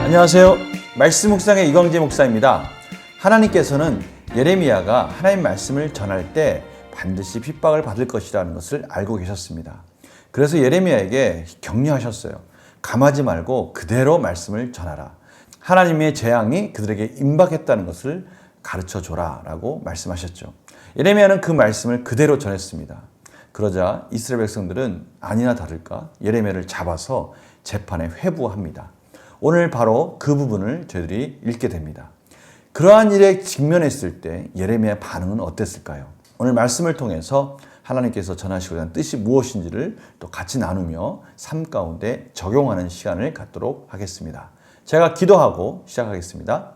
안녕하세요. 말씀 묵상의 이광재 목사입니다. 하나님께서는 예레미야가 하나님 말씀을 전할 때 반드시 핍박을 받을 것이라는 것을 알고 계셨습니다. 그래서 예레미야에게 격려하셨어요. 감하지 말고 그대로 말씀을 전하라. 하나님의 재앙이 그들에게 임박했다는 것을 가르쳐줘라 라고 말씀하셨죠. 예레미야는 그 말씀을 그대로 전했습니다. 그러자 이스라엘 백성들은 아니나 다를까 예레미야를 잡아서 재판에 회부합니다. 오늘 바로 그 부분을 저희들이 읽게 됩니다. 그러한 일에 직면했을 때 예레미야의 반응은 어땠을까요? 오늘 말씀을 통해서 하나님께서 전하시고자 하는 뜻이 무엇인지를 또 같이 나누며 삶 가운데 적용하는 시간을 갖도록 하겠습니다. 제가 기도하고 시작하겠습니다.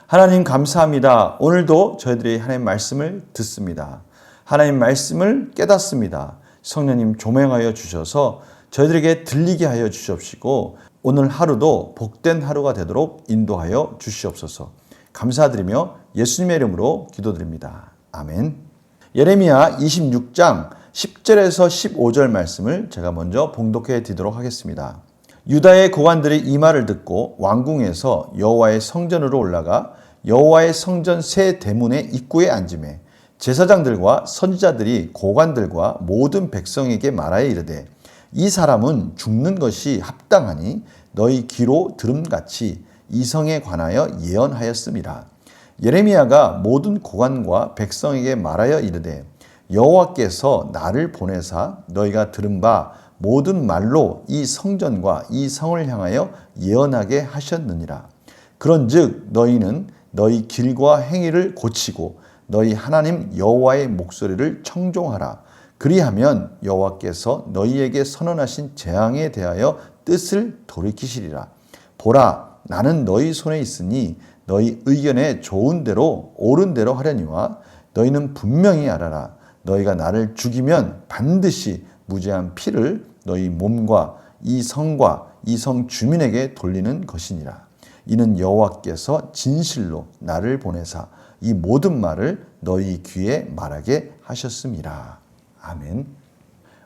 하나님 감사합니다. 오늘도 저희들이 하나님 말씀을 듣습니다. 하나님 말씀을 깨닫습니다. 성령님 조명하여 주셔서 저희들에게 들리게 하여 주시옵시고 오늘 하루도 복된 하루가 되도록 인도하여 주시옵소서. 감사드리며 예수님의 이름으로 기도드립니다. 아멘. 예레미야 26장 10절에서 15절 말씀을 제가 먼저 봉독해 드리도록 하겠습니다. 유다의 고관들이 이 말을 듣고 왕궁에서 여호와의 성전으로 올라가 여호와의 성전 세 대문의 입구에 앉으매 제사장들과 선지자들이 고관들과 모든 백성에게 말하여 이르되 이 사람은 죽는 것이 합당하니 너희 귀로 들음같이 이 성에 관하여 예언하였음이라. 예레미야가 모든 고관과 백성에게 말하여 이르되 여호와께서 나를 보내사 너희가 들은 바 모든 말로 이 성전과 이 성을 향하여 예언하게 하셨느니라. 그런즉 너희는 너희 길과 행위를 고치고 너희 하나님 여호와의 목소리를 청종하라. 그리하면 여호와께서 너희에게 선언하신 재앙에 대하여 뜻을 돌이키시리라. 보라, 나는 너희 손에 있으니 너희 의견에 좋은 대로 옳은 대로 하려니와 너희는 분명히 알아라. 너희가 나를 죽이면 반드시 무죄한 피를 너희 몸과 이 성과 이 성 주민에게 돌리는 것이니라. 이는 여호와께서 진실로 나를 보내사 이 모든 말을 너희 귀에 말하게 하셨음이라. 아멘.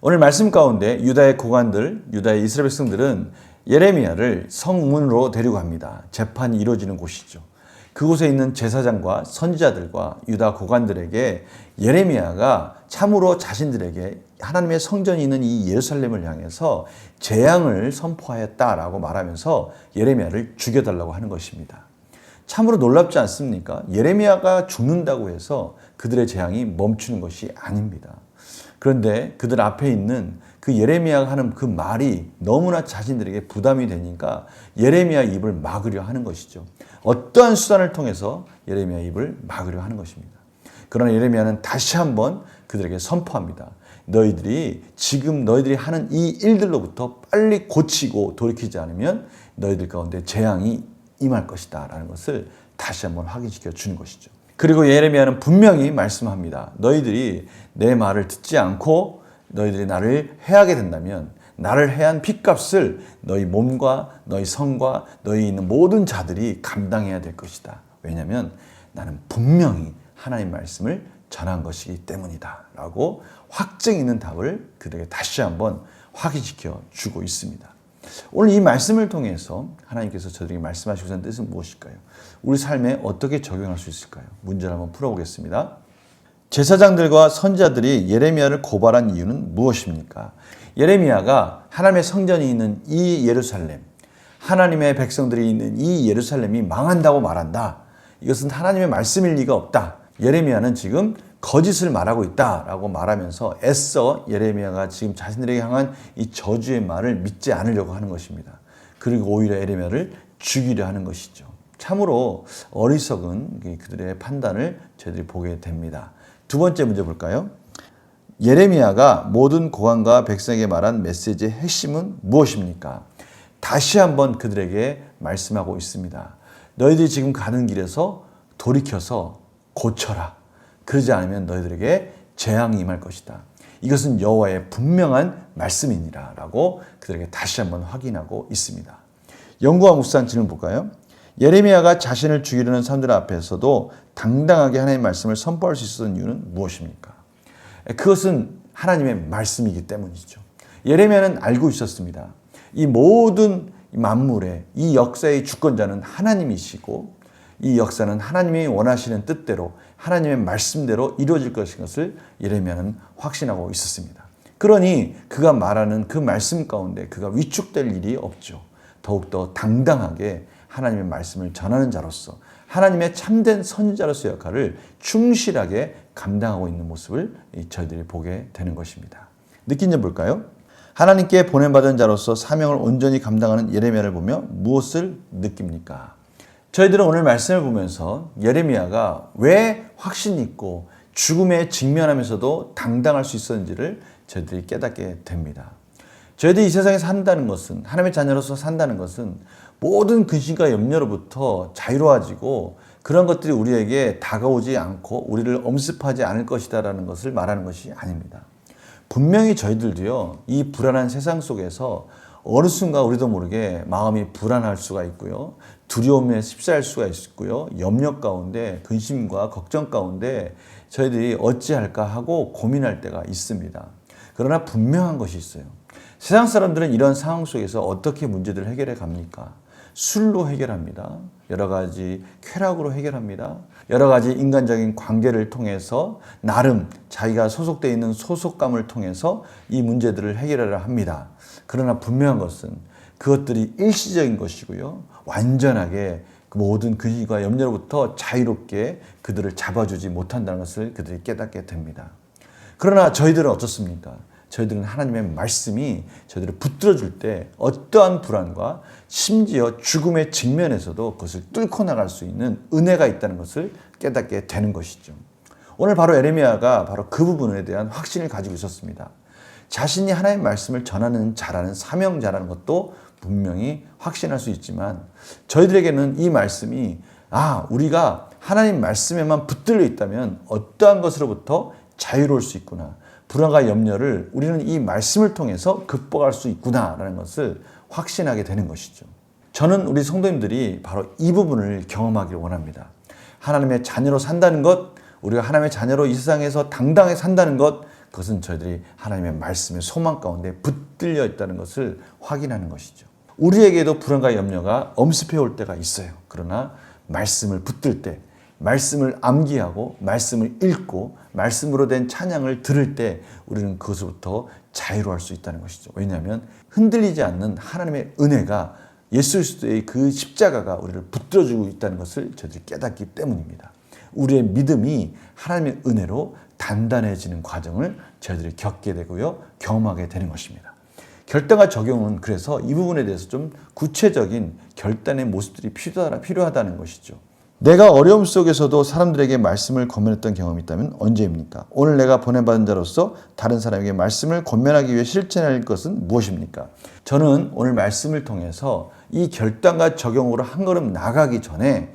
오늘 말씀 가운데 유다의 고관들, 유다의 이스라엘 백성들은 예레미야를 성문으로 데리고 갑니다. 재판이 이루어지는 곳이죠. 그곳에 있는 제사장과 선지자들과 유다 고관들에게 예레미야가 참으로 자신들에게 하나님의 성전이 있는 이 예루살렘을 향해서 재앙을 선포하였다라고 말하면서 예레미야를 죽여달라고 하는 것입니다. 참으로 놀랍지 않습니까? 예레미야가 죽는다고 해서 그들의 재앙이 멈추는 것이 아닙니다. 그런데 그들 앞에 있는 그 예레미야가 하는 그 말이 너무나 자신들에게 부담이 되니까 예레미야 입을 막으려 하는 것이죠. 어떠한 수단을 통해서 예레미야 입을 막으려 하는 것입니다. 그러나 예레미야는 다시 한번 그들에게 선포합니다. 너희들이 지금 너희들이 하는 이 일들로부터 빨리 고치고 돌이키지 않으면 너희들 가운데 재앙이 임할 것이다 라는 것을 다시 한번 확인시켜 주는 것이죠. 그리고 예레미야는 분명히 말씀합니다. 너희들이 내 말을 듣지 않고 너희들이 나를 해하게 된다면 나를 해한 핏값을 너희 몸과 너희 성과 너희 있는 모든 자들이 감당해야 될 것이다. 왜냐하면 나는 분명히 하나님 말씀을 전한 것이기 때문이다 라고 확증 있는 답을 그들에게 다시 한번 확인시켜 주고 있습니다. 오늘 이 말씀을 통해서 하나님께서 저들에게 말씀하시고자 하는 뜻은 무엇일까요? 우리 삶에 어떻게 적용할 수 있을까요? 문제를 한번 풀어보겠습니다. 제사장들과 선지자들이 예레미야를 고발한 이유는 무엇입니까? 예레미야가 하나님의 성전이 있는 이 예루살렘, 하나님의 백성들이 있는 이 예루살렘이 망한다고 말한다. 이것은 하나님의 말씀일 리가 없다. 예레미야는 지금 거짓을 말하고 있다라고 말하면서 애써 예레미야가 지금 자신들에게 향한 이 저주의 말을 믿지 않으려고 하는 것입니다. 그리고 오히려 예레미야를 죽이려 하는 것이죠. 참으로 어리석은 그들의 판단을 저희들이 보게 됩니다. 두 번째 문제 볼까요? 예레미야가 모든 고관과 백성에게 말한 메시지의 핵심은 무엇입니까? 다시 한번 그들에게 말씀하고 있습니다. 너희들이 지금 가는 길에서 돌이켜서 고쳐라. 그러지 않으면 너희들에게 재앙이 임할 것이다. 이것은 여호와의 분명한 말씀이니라 라고 그들에게 다시 한번 확인하고 있습니다. 연구와 묵상 질문 볼까요? 예레미야가 자신을 죽이려는 사람들 앞에서도 당당하게 하나님의 말씀을 선포할 수 있었던 이유는 무엇입니까? 그것은 하나님의 말씀이기 때문이죠. 예레미야는 알고 있었습니다. 이 모든 이 만물의 이 역사의 주권자는 하나님이시고 이 역사는 하나님이 원하시는 뜻대로 하나님의 말씀대로 이루어질 것을 예레미야는 확신하고 있었습니다. 그러니 그가 말하는 그 말씀 가운데 그가 위축될 일이 없죠. 더욱더 당당하게 하나님의 말씀을 전하는 자로서 하나님의 참된 선지자로서의 역할을 충실하게 감당하고 있는 모습을 저희들이 보게 되는 것입니다. 느낀 점 볼까요? 하나님께 보냄받은 자로서 사명을 온전히 감당하는 예레미야를 보며 무엇을 느낍니까? 저희들은 오늘 말씀을 보면서 예레미야가 왜 확신 있고 죽음에 직면하면서도 당당할 수 있었는지를 저희들이 깨닫게 됩니다. 저희들이 이 세상에서 산다는 것은, 하나님의 자녀로서 산다는 것은 모든 근심과 염려로부터 자유로워지고 그런 것들이 우리에게 다가오지 않고 우리를 엄습하지 않을 것이다라는 것을 말하는 것이 아닙니다. 분명히 저희들도요, 이 불안한 세상 속에서 어느 순간 우리도 모르게 마음이 불안할 수가 있고요, 두려움에 휩싸일 수가 있고요, 염려 가운데 근심과 걱정 가운데 저희들이 어찌할까 하고 고민할 때가 있습니다. 그러나 분명한 것이 있어요. 세상 사람들은 이런 상황 속에서 어떻게 문제들을 해결해 갑니까? 술로 해결합니다. 여러 가지 쾌락으로 해결합니다. 여러 가지 인간적인 관계를 통해서 나름 자기가 소속되어 있는 소속감을 통해서 이 문제들을 해결하려 합니다. 그러나 분명한 것은 그것들이 일시적인 것이고요. 완전하게 그 모든 근심과 염려로부터 자유롭게 그들을 잡아주지 못한다는 것을 그들이 깨닫게 됩니다. 그러나 저희들은 어떻습니까? 저희들은 하나님의 말씀이 저희들을 붙들어줄 때 어떠한 불안과 심지어 죽음의 직면에서도 그것을 뚫고 나갈 수 있는 은혜가 있다는 것을 깨닫게 되는 것이죠. 오늘 바로 예레미야가 바로 그 부분에 대한 확신을 가지고 있었습니다. 자신이 하나님의 말씀을 전하는 자라는 사명자라는 것도 분명히 확신할 수 있지만 저희들에게는 이 말씀이 우리가 하나님 말씀에만 붙들려 있다면 어떠한 것으로부터 자유로울 수 있구나. 불안과 염려를 우리는 이 말씀을 통해서 극복할 수 있구나라는 것을 확신하게 되는 것이죠. 저는 우리 성도님들이 바로 이 부분을 경험하기를 원합니다. 하나님의 자녀로 산다는 것, 우리가 하나님의 자녀로 이 세상에서 당당하게 산다는 것, 그것은 저희들이 하나님의 말씀의 소망 가운데 붙들려 있다는 것을 확인하는 것이죠. 우리에게도 불안과 염려가 엄습해 올 때가 있어요. 그러나 말씀을 붙들 때, 말씀을 암기하고 말씀을 읽고 말씀으로 된 찬양을 들을 때 우리는 그것으로부터 자유로울 수 있다는 것이죠. 왜냐하면 흔들리지 않는 하나님의 은혜가 예수 그리스도의 그 십자가가 우리를 붙들어주고 있다는 것을 저희들이 깨닫기 때문입니다. 우리의 믿음이 하나님의 은혜로 단단해지는 과정을 저희들이 겪게 되고요, 경험하게 되는 것입니다. 결단과 적용은 그래서 이 부분에 대해서 좀 구체적인 결단의 모습들이 필요하다는 것이죠. 내가 어려움 속에서도 사람들에게 말씀을 권면했던 경험이 있다면 언제입니까? 오늘 내가 보내받은 자로서 다른 사람에게 말씀을 권면하기 위해 실천할 것은 무엇입니까? 저는 오늘 말씀을 통해서 이 결단과 적용으로 한 걸음 나가기 전에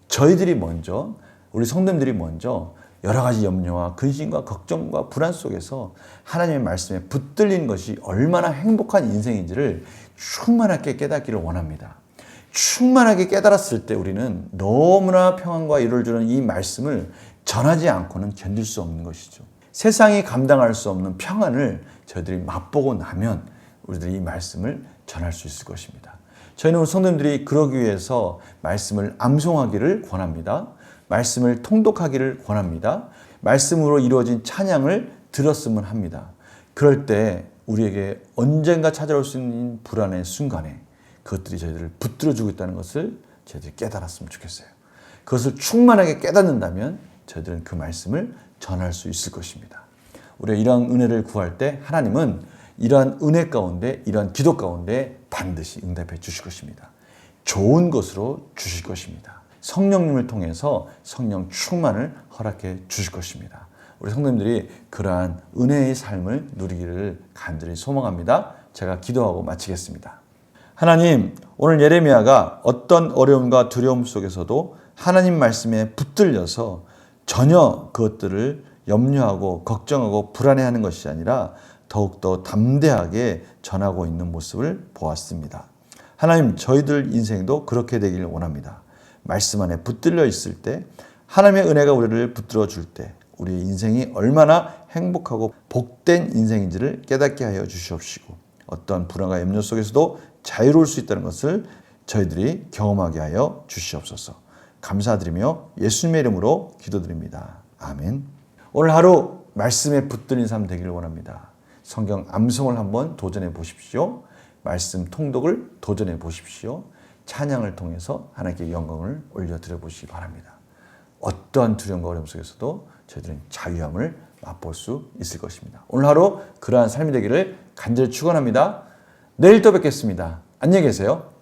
저희들이 먼저, 우리 성도님들이 먼저 여러 가지 염려와 근심과 걱정과 불안 속에서 하나님의 말씀에 붙들린 것이 얼마나 행복한 인생인지를 충만하게 깨닫기를 원합니다. 충만하게 깨달았을 때 우리는 너무나 평안과 위로를 주는 이 말씀을 전하지 않고는 견딜 수 없는 것이죠. 세상이 감당할 수 없는 평안을 저희들이 맛보고 나면 우리들이 이 말씀을 전할 수 있을 것입니다. 저희는 우리 성도님들이 그러기 위해서 말씀을 암송하기를 권합니다. 말씀을 통독하기를 권합니다. 말씀으로 이루어진 찬양을 들었으면 합니다. 그럴 때 우리에게 언젠가 찾아올 수 있는 불안의 순간에 그것들이 저희들을 붙들어주고 있다는 것을 저희들이 깨달았으면 좋겠어요. 그것을 충만하게 깨닫는다면 저희들은 그 말씀을 전할 수 있을 것입니다. 우리가 이러한 은혜를 구할 때 하나님은 이러한 은혜 가운데, 이러한 기도 가운데 반드시 응답해 주실 것입니다. 좋은 것으로 주실 것입니다. 성령님을 통해서 성령 충만을 허락해 주실 것입니다. 우리 성도님들이 그러한 은혜의 삶을 누리기를 간절히 소망합니다. 제가 기도하고 마치겠습니다. 하나님, 오늘 예레미야가 어떤 어려움과 두려움 속에서도 하나님 말씀에 붙들려서 전혀 그것들을 염려하고 걱정하고 불안해하는 것이 아니라 더욱더 담대하게 전하고 있는 모습을 보았습니다. 하나님, 저희들 인생도 그렇게 되기를 원합니다. 말씀 안에 붙들려 있을 때, 하나님의 은혜가 우리를 붙들어 줄 때 우리의 인생이 얼마나 행복하고 복된 인생인지를 깨닫게 하여 주시옵시고 어떤 불안과 염려 속에서도 자유로울 수 있다는 것을 저희들이 경험하게 하여 주시옵소서. 감사드리며 예수님의 이름으로 기도드립니다. 아멘. 오늘 하루 말씀에 붙들린 삶 되기를 원합니다. 성경 암송을 한번 도전해 보십시오. 말씀 통독을 도전해 보십시오. 찬양을 통해서 하나님께 영광을 올려드려 보시기 바랍니다. 어떠한 두려움과 어려움 속에서도 저희들은 자유함을 맛볼 수 있을 것입니다. 오늘 하루 그러한 삶이 되기를 간절히 축원합니다. 내일 또 뵙겠습니다. 안녕히 계세요.